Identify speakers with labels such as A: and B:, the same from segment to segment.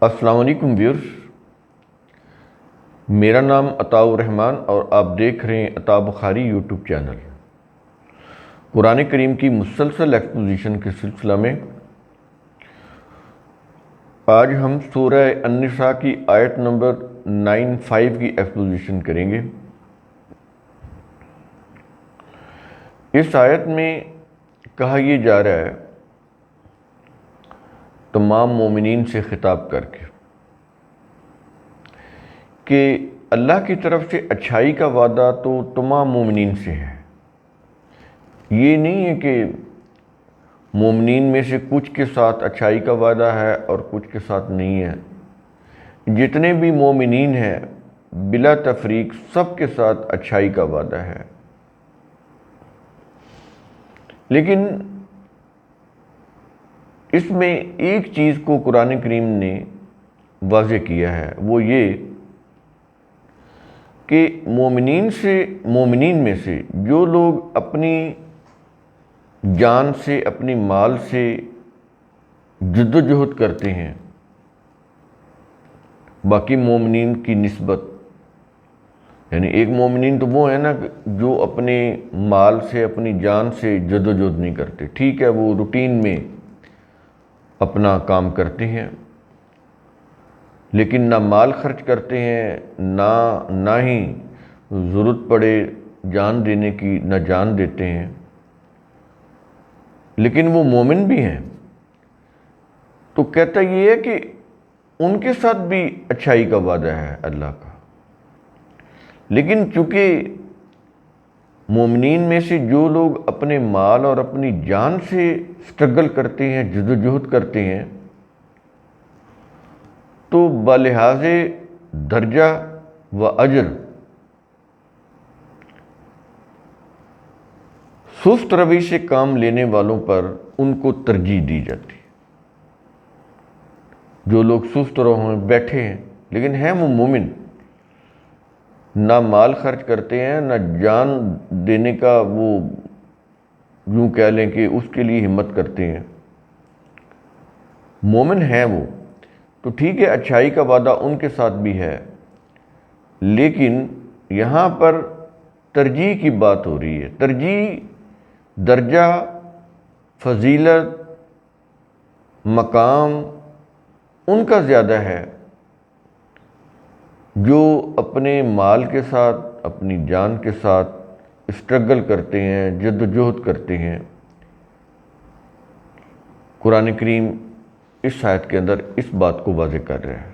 A: السلام علیکم ویورز، میرا نام عطاء الرحمن اور آپ دیکھ رہے ہیں عطاء بخاری یوٹیوب چینل۔ قرآن کریم کی مسلسل ایکسپوزیشن کے سلسلہ میں آج ہم سورہ النساء کی آیت نمبر 95 کی ایکسپوزیشن کریں گے۔ اس آیت میں کہا یہ جا رہا ہے تمام مومنین سے خطاب کر کے کہ اللہ کی طرف سے اچھائی کا وعدہ تو تمام مومنین سے ہے۔ یہ نہیں ہے کہ مومنین میں سے کچھ کے ساتھ اچھائی کا وعدہ ہے اور کچھ کے ساتھ نہیں ہے۔ جتنے بھی مومنین ہیں بلا تفریق سب کے ساتھ اچھائی کا وعدہ ہے، لیکن اس میں ایک چیز کو قرآن کریم نے واضح کیا ہے، وہ یہ کہ مومنین میں سے جو لوگ اپنی جان سے اپنی مال سے جد و جہد کرتے ہیں باقی مومنین کی نسبت، یعنی ایک مومنین تو وہ ہے نا جو اپنے مال سے اپنی جان سے جد و جہد نہیں کرتے، ٹھیک ہے وہ روٹین میں اپنا کام کرتے ہیں لیکن نہ مال خرچ کرتے ہیں نہ ہی ضرورت پڑے جان دینے کی نہ جان دیتے ہیں، لیکن وہ مومن بھی ہیں۔ تو کہتا یہ ہے کہ ان کے ساتھ بھی اچھائی کا وعدہ ہے اللہ کا، لیکن چونکہ مومنین میں سے جو لوگ اپنے مال اور اپنی جان سے سٹرگل کرتے ہیں، جد و جہد کرتے ہیں، تو بلحاظ درجہ و اجر سست روی سے کام لینے والوں پر ان کو ترجیح دی جاتی ہے۔ جو لوگ سست رو ہیں بیٹھے ہیں لیکن ہیں وہ مومن، نہ مال خرچ کرتے ہیں نہ جان دینے کا وہ یوں کہہ لیں کہ اس کے لیے ہمت کرتے ہیں، مومن ہیں وہ، تو ٹھیک ہے اچھائی کا وعدہ ان کے ساتھ بھی ہے، لیکن یہاں پر ترجیح کی بات ہو رہی ہے۔ ترجیح درجہ، فضیلت، مقام ان کا زیادہ ہے جو اپنے مال کے ساتھ اپنی جان کے ساتھ اسٹرگل کرتے ہیں، جد و جہد کرتے ہیں۔ قرآن کریم اس آیت کے اندر اس بات کو واضح کر رہا ہے۔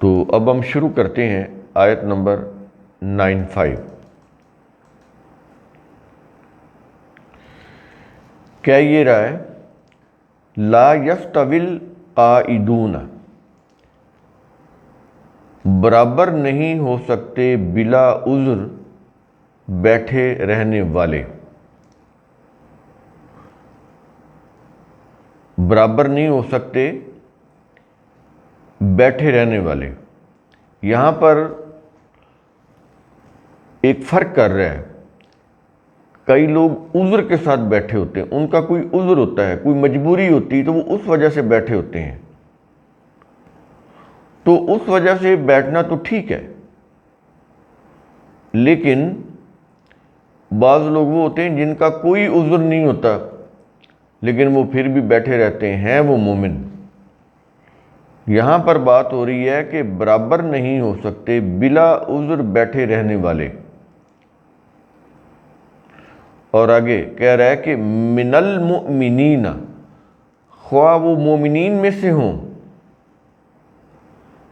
A: تو اب ہم شروع کرتے ہیں آیت نمبر 95۔ کیا یہ رہا ہے لا یستوی القاعدون، برابر نہیں ہو سکتے بلا عذر بیٹھے رہنے والے، برابر نہیں ہو سکتے بیٹھے رہنے والے۔ یہاں پر ایک فرق کر رہا ہے، کئی لوگ عذر کے ساتھ بیٹھے ہوتے ہیں، ان کا کوئی عذر ہوتا ہے، کوئی مجبوری ہوتی ہے تو وہ اس وجہ سے بیٹھے ہوتے ہیں، تو اس وجہ سے بیٹھنا تو ٹھیک ہے، لیکن بعض لوگ وہ ہوتے ہیں جن کا کوئی عذر نہیں ہوتا لیکن وہ پھر بھی بیٹھے رہتے ہیں وہ مومن۔ یہاں پر بات ہو رہی ہے کہ برابر نہیں ہو سکتے بلا عذر بیٹھے رہنے والے، اور آگے کہہ رہا ہے کہ من المؤمنین، خواہ وہ مومنین میں سے ہوں،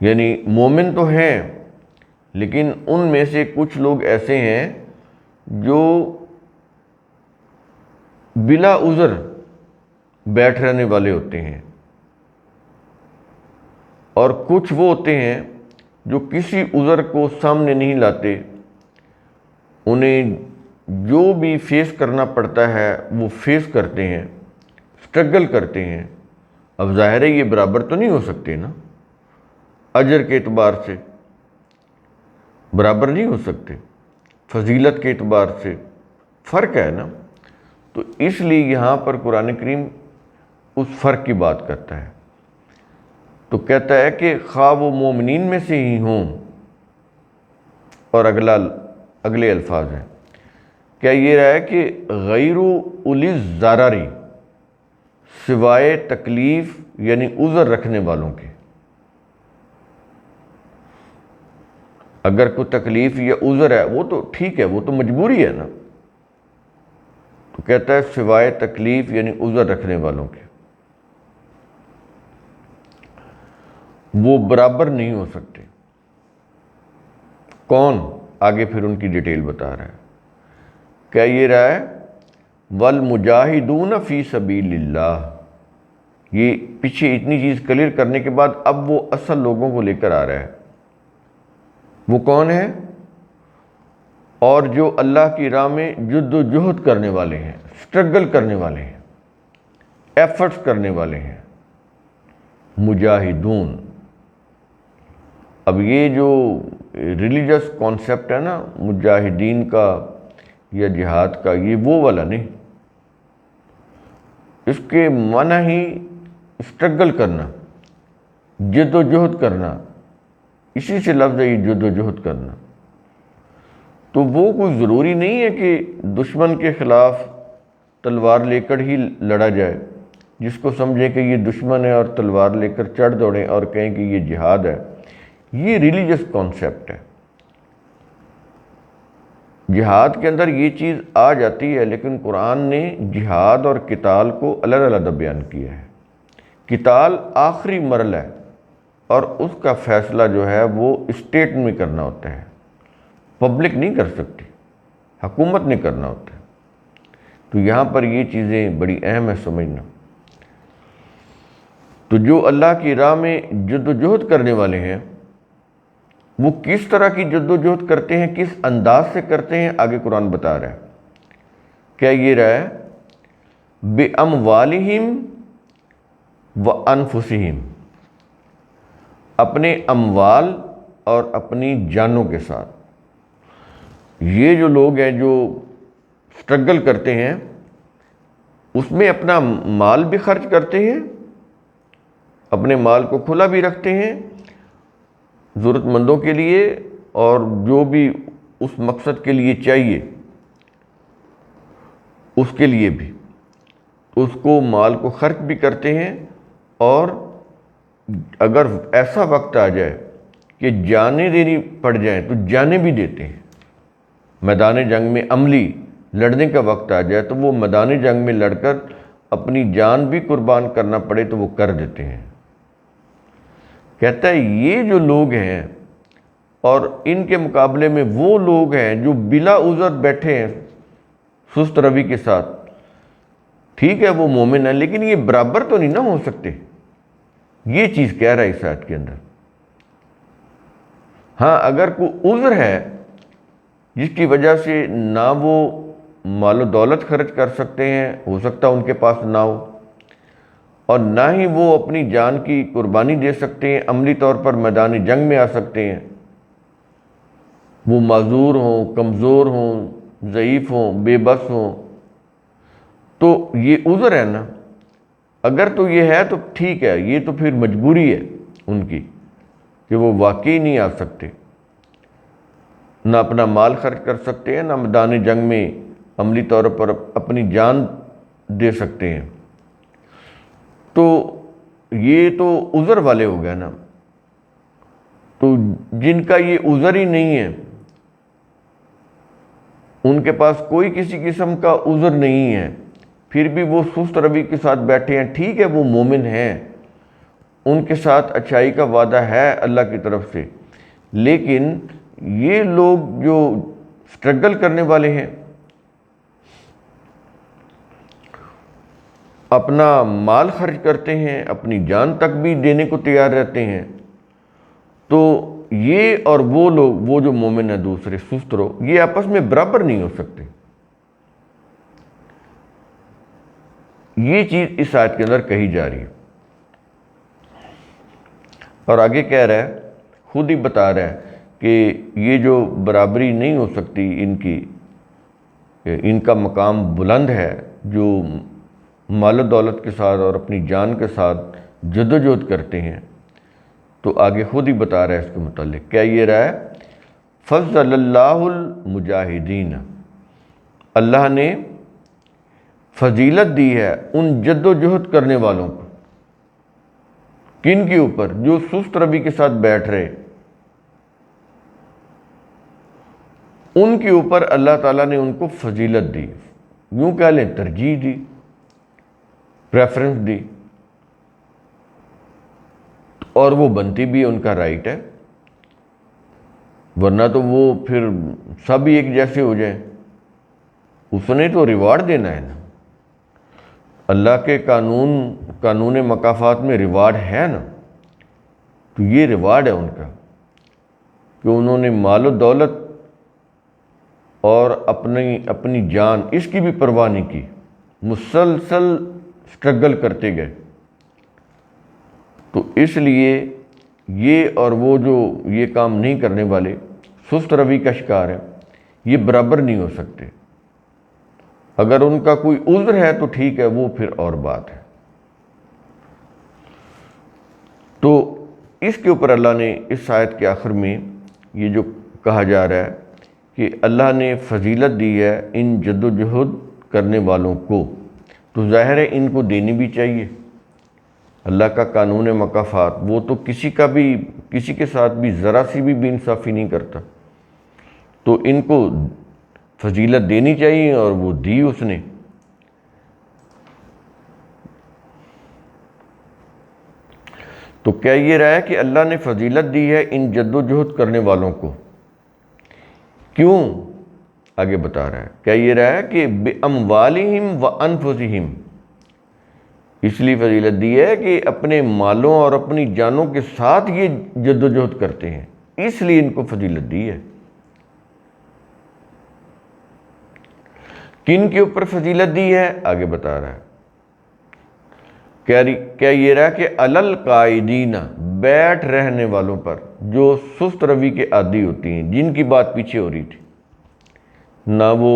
A: یعنی مومن تو ہیں لیکن ان میں سے کچھ لوگ ایسے ہیں جو بلا عذر بیٹھ رہنے والے ہوتے ہیں، اور کچھ وہ ہوتے ہیں جو کسی عذر کو سامنے نہیں لاتے، انہیں جو بھی فیس کرنا پڑتا ہے وہ فیس کرتے ہیں، سٹرگل کرتے ہیں۔ اب ظاہر ہے یہ برابر تو نہیں ہو سکتے نا، اجر کے اعتبار سے برابر نہیں ہو سکتے، فضیلت کے اعتبار سے فرق ہے نا۔ تو اس لیے یہاں پر قرآن کریم اس فرق کی بات کرتا ہے. تو کہتا ہے کہ خواہ وہ مومنین میں سے ہی ہوں. اور اگلے الفاظ ہیں. کیا یہ رہا ہے کہ غیر اولی الضرر، سوائے تکلیف یعنی عذر رکھنے والوں کے. اگر کوئی تکلیف یا عذر ہے وہ تو ٹھیک ہے، وہ تو مجبوری ہے نا. تو کہتا ہے سوائے تکلیف یعنی عذر رکھنے والوں کے، وہ برابر نہیں ہو سکتے. کون؟ آگے پھر ان کی ڈیٹیل بتا رہا ہے. کیا یہ رہا ہے والمجاہدون فی سبیل اللہ. یہ پیچھے اتنی چیز کلیئر کرنے کے بعد اب وہ اصل لوگوں کو لے کر آ رہا ہے. وہ کون ہے؟ اور جو اللہ کی راہ میں جد و جہد کرنے والے ہیں، سٹرگل کرنے والے ہیں، ایفرٹس کرنے والے ہیں. مجاہدون. اب یہ جو ریلیجس کانسیپٹ ہے نا مجاہدین کا یا جہاد کا، یہ وہ والا نہیں. اس کے معنی ہی سٹرگل کرنا، جد و جہد کرنا. اسی سے لفظ ہے یہ جد و جہد کرنا. تو وہ کوئی ضروری نہیں ہے کہ دشمن کے خلاف تلوار لے کر ہی لڑا جائے. جس کو سمجھیں کہ یہ دشمن ہے اور تلوار لے کر چڑھ دوڑیں اور کہیں کہ یہ جہاد ہے، یہ ریلیجس کانسیپٹ ہے. جہاد کے اندر یہ چیز آ جاتی ہے، لیکن قرآن نے جہاد اور قتال کو علیحدہ علیحدہ بیان کیا ہے. قتال آخری مرحلہ ہے اور اس کا فیصلہ جو ہے وہ اسٹیٹ میں کرنا ہوتا ہے، پبلک نہیں کر سکتی، حکومت نے کرنا ہوتا ہے. تو یہاں پر یہ چیزیں بڑی اہم ہے سمجھنا. تو جو اللہ کی راہ میں جد و جہد کرنے والے ہیں وہ کس طرح کی جد و جہد کرتے ہیں، کس انداز سے کرتے ہیں، آگے قرآن بتا رہا ہے. کیا یہ رہا ہے بِأَمْوَالِهِمْ وَأَنفُسِهِمْ، اپنے اموال اور اپنی جانوں کے ساتھ. یہ جو لوگ ہیں جو سٹرگل کرتے ہیں اس میں اپنا مال بھی خرچ کرتے ہیں، اپنے مال کو کھلا بھی رکھتے ہیں ضرورت مندوں کے لیے، اور جو بھی اس مقصد کے لیے چاہیے اس کے لیے بھی اس کو مال کو خرچ بھی کرتے ہیں. اور اگر ایسا وقت آ جائے کہ جانیں دینی پڑ جائیں تو جانیں بھی دیتے ہیں. میدان جنگ میں عملی لڑنے کا وقت آ جائے تو وہ میدان جنگ میں لڑ کر اپنی جان بھی قربان کرنا پڑے تو وہ کر دیتے ہیں. کہتا ہے یہ جو لوگ ہیں اور ان کے مقابلے میں وہ لوگ ہیں جو بلا عذر بیٹھے ہیں سست روی کے ساتھ. ٹھیک ہے وہ مومن ہے لیکن یہ برابر تو نہیں نہ ہو سکتے. یہ چیز کہہ رہا ہے اس آیت کے اندر. ہاں اگر کوئی عذر ہے جس کی وجہ سے نہ وہ مال و دولت خرچ کر سکتے ہیں، ہو سکتا ہے ان کے پاس نہ ہو، اور نہ ہی وہ اپنی جان کی قربانی دے سکتے ہیں، عملی طور پر میدان جنگ میں آ سکتے ہیں، وہ معذور ہوں، کمزور ہوں، ضعیف ہوں، بے بس ہوں، تو یہ عذر ہے نا. اگر تو یہ ہے تو ٹھیک ہے، یہ تو پھر مجبوری ہے ان کی کہ وہ واقعی نہیں آ سکتے، نہ اپنا مال خرچ کر سکتے ہیں، نہ میدان جنگ میں عملی طور پر اپنی جان دے سکتے ہیں. تو یہ تو عذر والے ہو گئے نا. تو جن کا یہ عذر ہی نہیں ہے، ان کے پاس کوئی کسی قسم کا عذر نہیں ہے، پھر بھی وہ سست روی کے ساتھ بیٹھے ہیں، ٹھیک ہے وہ مومن ہیں، ان کے ساتھ اچھائی کا وعدہ ہے اللہ کی طرف سے، لیکن یہ لوگ جو سٹرگل کرنے والے ہیں، اپنا مال خرچ کرتے ہیں، اپنی جان تک بھی دینے کو تیار رہتے ہیں، تو یہ اور وہ لوگ، وہ جو مومن ہیں دوسرے سست رو، یہ آپس میں برابر نہیں ہو سکتے. یہ چیز اس آیت کے اندر کہی جا رہی ہے. اور آگے کہہ رہا ہے، خود ہی بتا رہا ہے کہ یہ جو برابری نہیں ہو سکتی ان کی، ان کا مقام بلند ہے جو مال و دولت کے ساتھ اور اپنی جان کے ساتھ جدوجہد کرتے ہیں، تو آگے خود ہی بتا رہا ہے اس کے متعلق، کیا یہ رہا ہے؟ فضل اللہ المجاہدین، اللہ نے فضیلت دی ہے ان جد و جہد کرنے والوں کو۔ کن کے اوپر؟ جو سست روی کے ساتھ بیٹھ رہے، ان کے اوپر اللہ تعالیٰ نے ان کو فضیلت دی، یوں کہہ لیں ترجیح دی، پریفرنس دی، اور وہ بنتی بھی ان کا رائٹ ہے، ورنہ تو وہ پھر سب ہی ایک جیسے ہو جائیں۔ اس نے تو ریوارڈ دینا ہے نا، اللہ کے قانون مکافات میں ریوارڈ ہے نا، تو یہ ریوارڈ ہے ان کا کہ انہوں نے مال و دولت اور اپنی جان اس کی بھی پرواہ نہیں کی، مسلسل سٹرگل کرتے گئے۔ تو اس لیے یہ اور وہ جو یہ کام نہیں کرنے والے، سست روی کا شکار ہے، یہ برابر نہیں ہو سکتے۔ اگر ان کا کوئی عذر ہے تو ٹھیک ہے، وہ پھر اور بات ہے۔ تو اس کے اوپر اللہ نے اس آیت کے آخر میں یہ جو کہا جا رہا ہے کہ اللہ نے فضیلت دی ہے ان جد و جہد کرنے والوں کو، تو ظاہر ہے ان کو دینی بھی چاہیے۔ اللہ کا قانون مکافات وہ تو کسی کے ساتھ بھی ذرا سی بھی بے انصافی نہیں کرتا، تو ان کو فضیلت دینی چاہیے، اور وہ دی اس نے۔ تو کیا یہ رہا ہے کہ اللہ نے فضیلت دی ہے ان جد و جہد کرنے والوں کو؟ کیوں؟ آگے بتا رہا ہے، کیا یہ رہا ہے کہ بِأَمْوَالِهِمْ وَأَنفُسِهِمْ، اس لیے فضیلت دی ہے کہ اپنے مالوں اور اپنی جانوں کے ساتھ یہ جد و جہد کرتے ہیں، اس لیے ان کو فضیلت دی ہے۔ کن کے اوپر فضیلت دی ہے؟ آگے بتا رہا ہے، کیا یہ رہا کہ علل قائدین، بیٹھ رہنے والوں پر، جو سست روی کے عادی ہوتی ہیں، جن کی بات پیچھے ہو رہی تھی، نہ وہ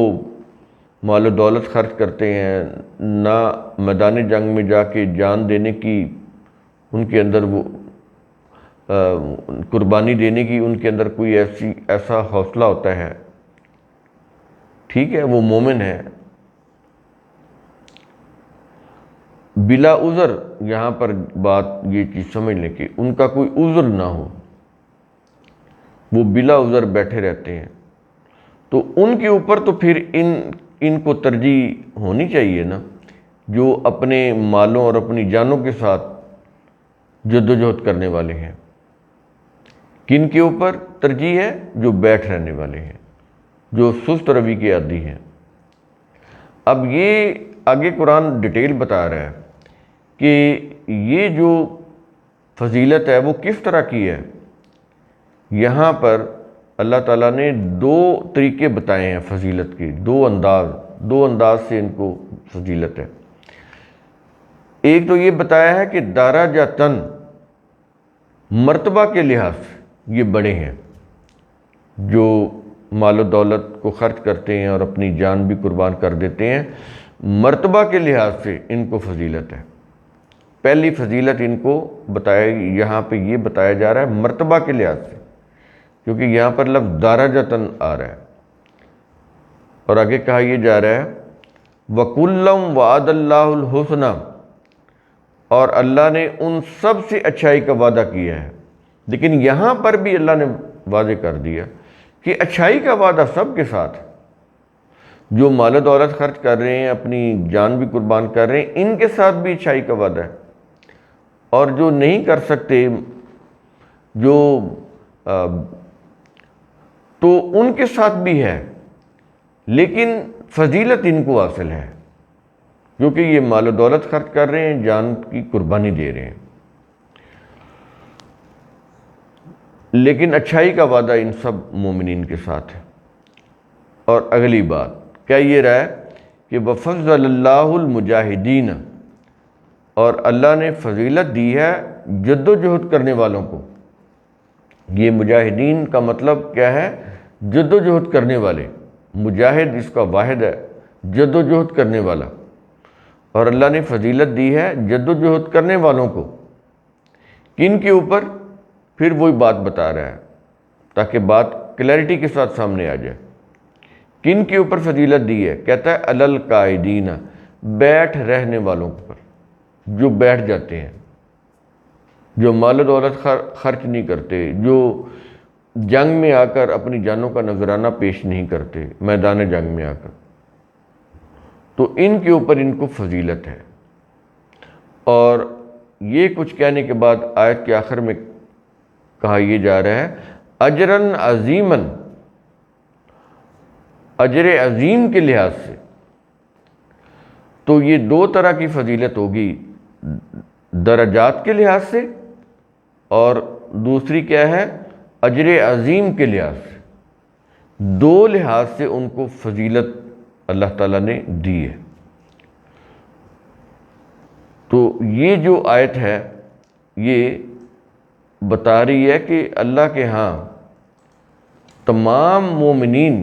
A: مال و دولت خرچ کرتے ہیں، نہ میدان جنگ میں جا کے جان دینے کی ان کے اندر وہ قربانی دینے کی ان کے اندر کوئی ایسا حوصلہ ہوتا ہے، ٹھیک ہے، وہ مومن ہے۔ بلا عذر، یہاں پر بات یہ چیز سمجھ لیں کہ ان کا کوئی عذر نہ ہو، وہ بلا عذر بیٹھے رہتے ہیں، تو ان کے اوپر تو پھر ان کو ترجیح ہونی چاہیے نا، جو اپنے مالوں اور اپنی جانوں کے ساتھ جدوجہد کرنے والے ہیں۔ کن کے اوپر ترجیح ہے؟ جو بیٹھ رہنے والے ہیں، جو سست روی کے عادی ہیں۔ اب یہ آگے قرآن ڈیٹیل بتا رہا ہے کہ یہ جو فضیلت ہے وہ کس طرح کی ہے۔ یہاں پر اللہ تعالیٰ نے دو طریقے بتائے ہیں فضیلت کے، دو انداز سے ان کو فضیلت ہے۔ ایک تو یہ بتایا ہے کہ درجۃً، مرتبہ کے لحاظ سے یہ بڑے ہیں، جو مال و دولت کو خرچ کرتے ہیں اور اپنی جان بھی قربان کر دیتے ہیں، مرتبہ کے لحاظ سے ان کو فضیلت ہے۔ پہلی فضیلت ان کو یہاں پہ یہ بتایا جا رہا ہے مرتبہ کے لحاظ سے، کیونکہ یہاں پر لفظ درجۃً آ رہا ہے، اور آگے کہا یہ جا رہا ہے وَكُلًّا وَعَدَ اللَّهُ الْحُسْنَىٰ، اور اللہ نے ان سب سے اچھائی کا وعدہ کیا ہے۔ لیکن یہاں پر بھی اللہ نے واضح کر دیا کہ اچھائی کا وعدہ سب کے ساتھ ہے، جو مال و دولت خرچ کر رہے ہیں، اپنی جان بھی قربان کر رہے ہیں، ان کے ساتھ بھی اچھائی کا وعدہ ہے، اور جو نہیں کر سکتے، تو ان کے ساتھ بھی ہے، لیکن فضیلت ان کو حاصل ہے کیونکہ یہ مال و دولت خرچ کر رہے ہیں، جان کی قربانی دے رہے ہیں۔ لیکن اچھائی کا وعدہ ان سب مومنین کے ساتھ ہے۔ اور اگلی بات کیا یہ رہا ہے کہ وَفَضَّلَ اللَّهُ الْمُجَاهِدِينَ، اور اللہ نے فضیلت دی ہے جد و جہد کرنے والوں کو۔ یہ مجاہدین کا مطلب کیا ہے؟ جد و جہد کرنے والے۔ مجاہد اس کا واحد ہے، جد و جہد کرنے والا۔ اور اللہ نے فضیلت دی ہے جد و جہد کرنے والوں کو. کن کے اوپر؟ پھر وہی بات بتا رہا ہے تاکہ بات کلیئرٹی کے ساتھ سامنے آ جائے. کن کے اوپر فضیلت دی ہے؟ کہتا ہے علی القاعدین، بیٹھ رہنے والوں پر، جو بیٹھ جاتے ہیں، جو مال و دولت خرچ نہیں کرتے، جو جنگ میں آ کر اپنی جانوں کا نذرانہ پیش نہیں کرتے میدان جنگ میں آ کر، تو ان کے اوپر ان کو فضیلت ہے. اور یہ کچھ کہنے کے بعد آیت کے آخر میں کہا یہ جا رہا ہے اجراً عظیماً، اجر عظیم کے لحاظ سے. تو یہ دو طرح کی فضیلت ہوگی، درجات کے لحاظ سے، اور دوسری کیا ہے؟ اجر عظیم کے لحاظ سے. دو لحاظ سے ان کو فضیلت اللہ تعالیٰ نے دی ہے. تو یہ جو آیت ہے یہ بتا رہی ہے کہ اللہ کے ہاں تمام مومنین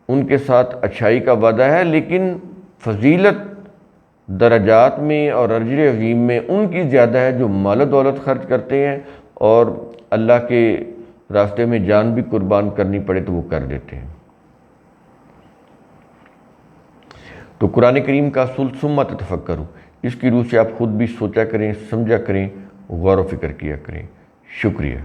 A: ان کے ساتھ اچھائی کا وعدہ ہے، لیکن فضیلت درجات میں اور اجر عظیم میں ان کی زیادہ ہے جو مال و دولت خرچ کرتے ہیں اور اللہ کے راستے میں جان بھی قربان کرنی پڑے تو وہ کر دیتے ہیں. تو قرآن کریم کا اصول ثم تتفکروا، اس کی روح سے آپ خود بھی سوچا کریں، سمجھا کریں، غور و فکر کیا کریں. شکریہ.